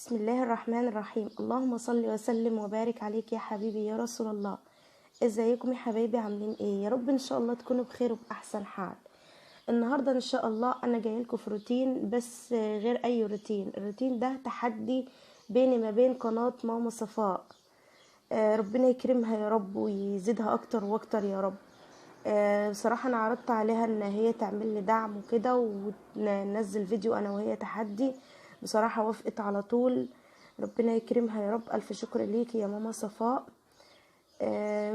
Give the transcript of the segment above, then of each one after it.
بسم الله الرحمن الرحيم. اللهم صل وسلم وبارك عليك يا حبيبي يا رسول الله. ازيكم يا حبايبي؟ عاملين ايه؟ يا رب ان شاء الله تكونوا بخير وبأحسن حال. النهارده ان شاء الله انا جايه لكم في روتين، بس غير اي روتين. الروتين ده تحدي بيني ما بين قناه ماما صفاء. ربنا يكرمها يا رب ويزيدها اكتر واكتر يا رب. بصراحه انا عرضت عليها ان هي تعمل لي دعم وكده وننزل فيديو انا وهي تحدي. بصراحه وافقت على طول. ربنا يكرمها يا رب. الف شكر ليكي يا ماما صفاء.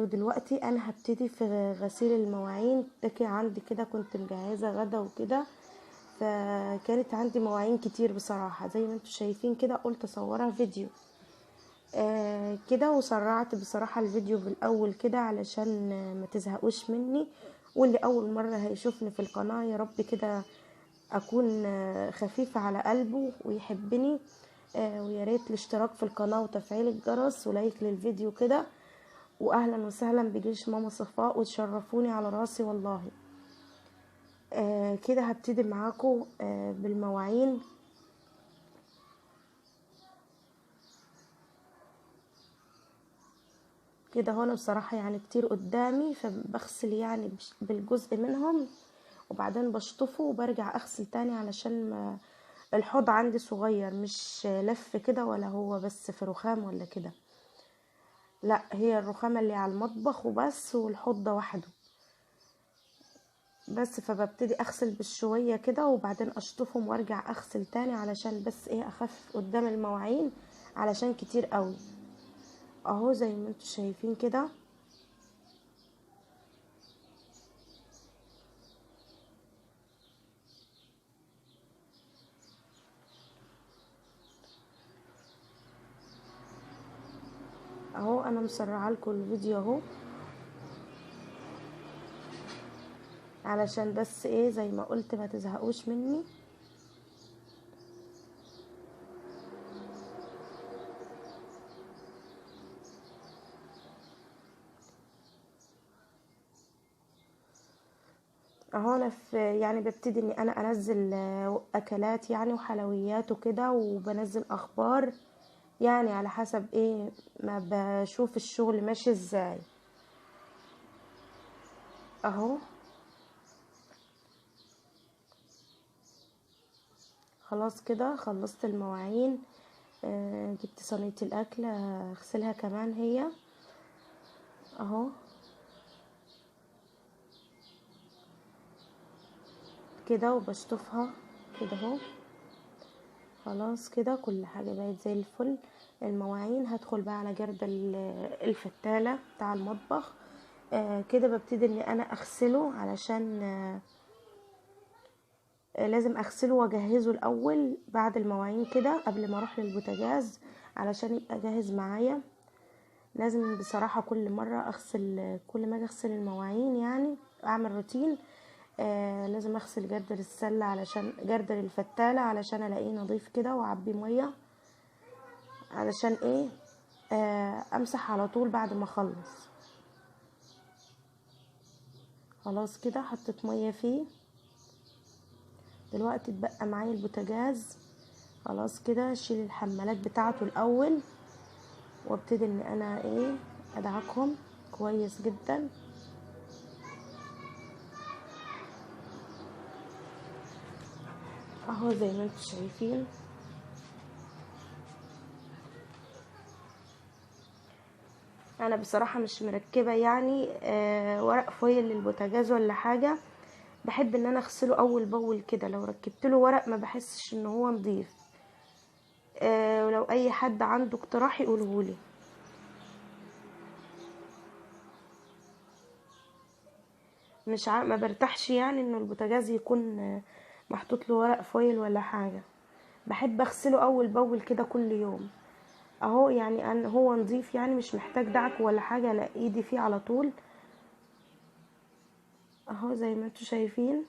ودلوقتي انا هبتدي في غسيل المواعين. ده عندي كده، كنت مجهزه غدا وكده، فكانت عندي مواعين كتير بصراحه زي ما انتم شايفين كده. قلت اصورها فيديو كده، وسرعت بصراحة الفيديو بالاول كده علشان ما تزهقوش مني. واللي اول مرة هيشوفني في القناة يا رب كده اكون خفيفة على قلبه ويحبني. ويا ريت الاشتراك في القناة وتفعيل الجرس ولايك للفيديو كده. واهلا وسهلا بجيش ماما صفاء، وتشرفوني على راسي والله. كده هبتدي معاكم بالمواعين كده. هنا بصراحة يعني كتير قدامي، فبغسل يعني بالجزء منهم، وبعدين بشطفه وبرجع اغسل تاني علشان الحوض عندي صغير، مش لف كده ولا هو بس في رخام ولا كده. لا، هي الرخامة اللي على المطبخ وبس، والحوض ده وحده بس. فببتدي اغسل بالشوية كده وبعدين اشطفهم وارجع اغسل تاني علشان بس ايه اخفف قدام المواعين علشان كتير قوي. اهو زي ما انتوا شايفين كده. اهو انا مسرعه لكم الفيديو اهو علشان بس ايه زي ما قلت ما تزهقوش مني. اهو انا في يعني ببتدي اني انا انزل اكلات يعني وحلويات وكده، وبنزل اخبار يعني على حسب ايه ما بشوف الشغل ماشي ازاي. اهو خلاص كده خلصت المواعين. جبت صينية الاكل اغسلها كمان هي اهو كده، وبشطفها كده اهو. خلاص كده كل حاجة بقت زي الفل. المواعين هدخل بقى على جرد الفتالة بتاع المطبخ. كده ببتدي ان انا اغسله علشان لازم اغسله واجهزه الاول بعد المواعين كده قبل ما اروح للبوتاجاز علشان يبقى جاهز معايا. لازم بصراحة كل مرة اغسل، كل ما اجي اغسل المواعين يعني اعمل روتين. لازم اغسل جردل السلة علشان جردل الفتالة علشان الاقيه نظيف كده، واعبيه مية علشان ايه امسح على طول بعد ما اخلص. خلاص كده حطيت مية فيه. دلوقتي اتبقى معايا البوتاجاز. خلاص كده اشيل الحمالات بتاعته الاول، وابتدي ان انا ايه ادعكهم كويس جدا. اهو زي ما انتم شايفين. انا بصراحة مش مركبة يعني ورق فويل للبوتاجاز ولا حاجة. بحب ان انا اغسله اول باول كده. لو ركبت له ورق ما بحسش ان هو نضيف. ولو اي حد عنده اقتراح يقولهولي. مش ما برتاحش يعني انه البوتاجاز يكون محطوط له ورق فويل ولا حاجة. بحب اغسله اول باول كده كل يوم. اهو يعني ان هو نظيف يعني مش محتاج دعك ولا حاجة، انا ايدي فيه على طول. اهو زي ما انتوا شايفين.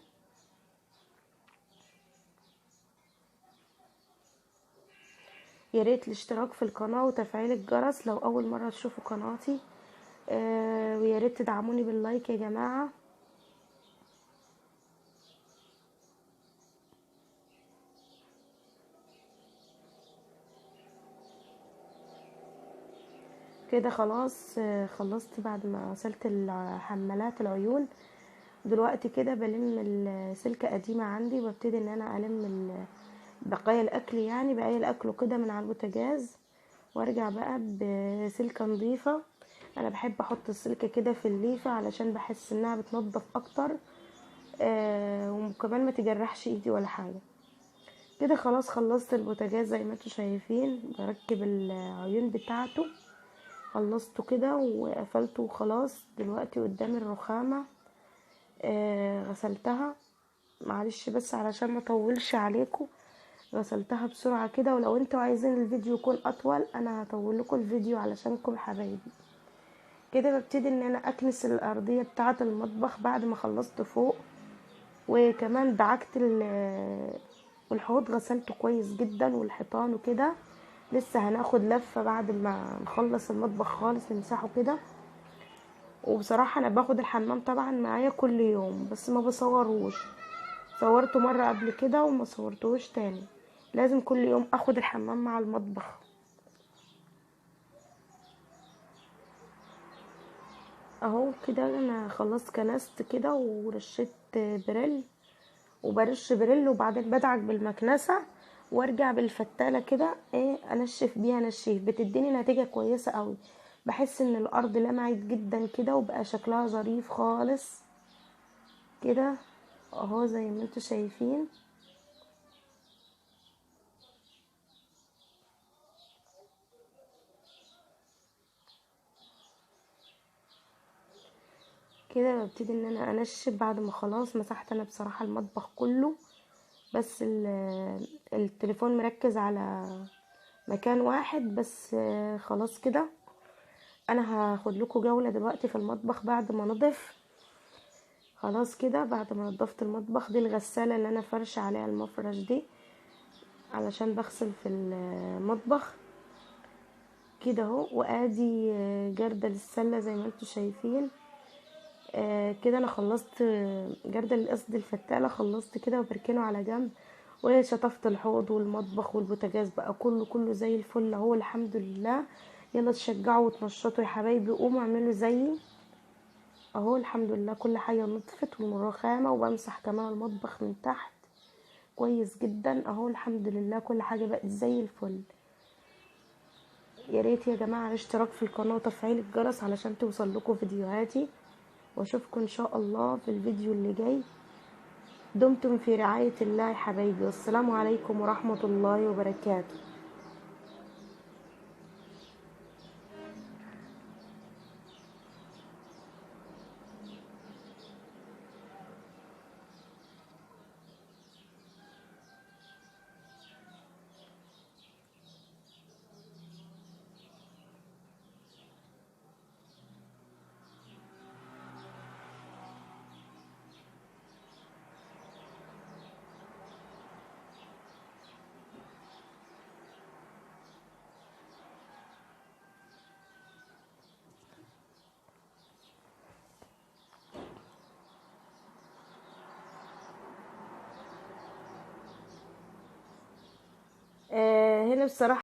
يا ريت الاشتراك في القناة وتفعيل الجرس لو اول مرة تشوفوا قناتي. ويا ريت تدعموني باللايك يا جماعة. كده خلاص خلصت بعد ما غسلت حمالات العيون. دلوقتي كده بلم السلكة قديمة عندي وببتدي ان انا الم بقايا الاكل، يعني بقايا الاكل كده من على البوتاجاز، وارجع بقى بسلكة نظيفة. انا بحب احط السلكة كده في الليفة علشان بحس انها بتنضف اكتر، وكمان ما تجرحش ايدي ولا حاجة. كده خلاص خلصت البوتاجاز زي ما انتوا شايفين، بركب العيون بتاعته، خلصته كده وقفلته وخلاص. دلوقتي قدامي الرخامة غسلتها، معلش بس علشان ما اطولش عليكم، غسلتها بسرعة كده. ولو انتوا عايزين الفيديو يكون اطول انا هطول لكم الفيديو علشانكم حبايبي. كده ببتدي ان انا اكنس الارضية بتاعة المطبخ بعد ما خلصت فوق، وكمان دعكت والحوض غسلته كويس جدا والحيطان وكده. لسه هناخد لفة بعد ما نخلص المطبخ خالص نمسحه كده. وبصراحة انا باخد الحمام طبعا معايا كل يوم بس ما بصوروش، صورته مرة قبل كده وما صورتوش تاني. لازم كل يوم اخد الحمام مع المطبخ. اهو كده انا خلصت كنست كده ورشيت بريل، وبرش بريل وبعدين بدعك بالمكنسة وارجع بالفتالة كده انشف بيها نشيف، بتديني نتيجة كويسة قوي. بحس ان الارض لمعت جدا كده وبقى شكلها ظريف خالص كده اهو زي ما انتوا شايفين. كده ببتدي ان انا انشف بعد ما خلاص مسحت انا بصراحة المطبخ كله، بس التليفون مركز على مكان واحد بس. خلاص كده انا هاخد لكم جولة دلوقتي في المطبخ بعد ما نضف. خلاص كده بعد ما نضفت المطبخ، دي الغسالة اللي انا فرش عليها المفرش دي علشان بغسل في المطبخ كده اهو. وادي جردل السلة زي ما انتوا شايفين. كده انا خلصت جردل قصدي الفتالة، خلصت كده وبركنه على جنب. وشطفت الحوض والمطبخ والبوتاجاز بقى كله زي الفل اهو الحمد لله. يلا تشجعوا وتنشطوا يا حبايبي، قوموا اعملوا زيي اهو. الحمد لله كل حاجة نطفت والرخامة، وبمسح كمان المطبخ من تحت كويس جدا اهو الحمد لله كل حاجة بقت زي الفل. يا ريت يا جماعة الاشتراك في القناة وتفعيل الجرس علشان توصل لكم فيديوهاتي، واشوفكم ان شاء الله في الفيديو اللي جاي. دمتم في رعاية الله يا حبايبي، والسلام عليكم ورحمة الله وبركاته. هنا بصراحة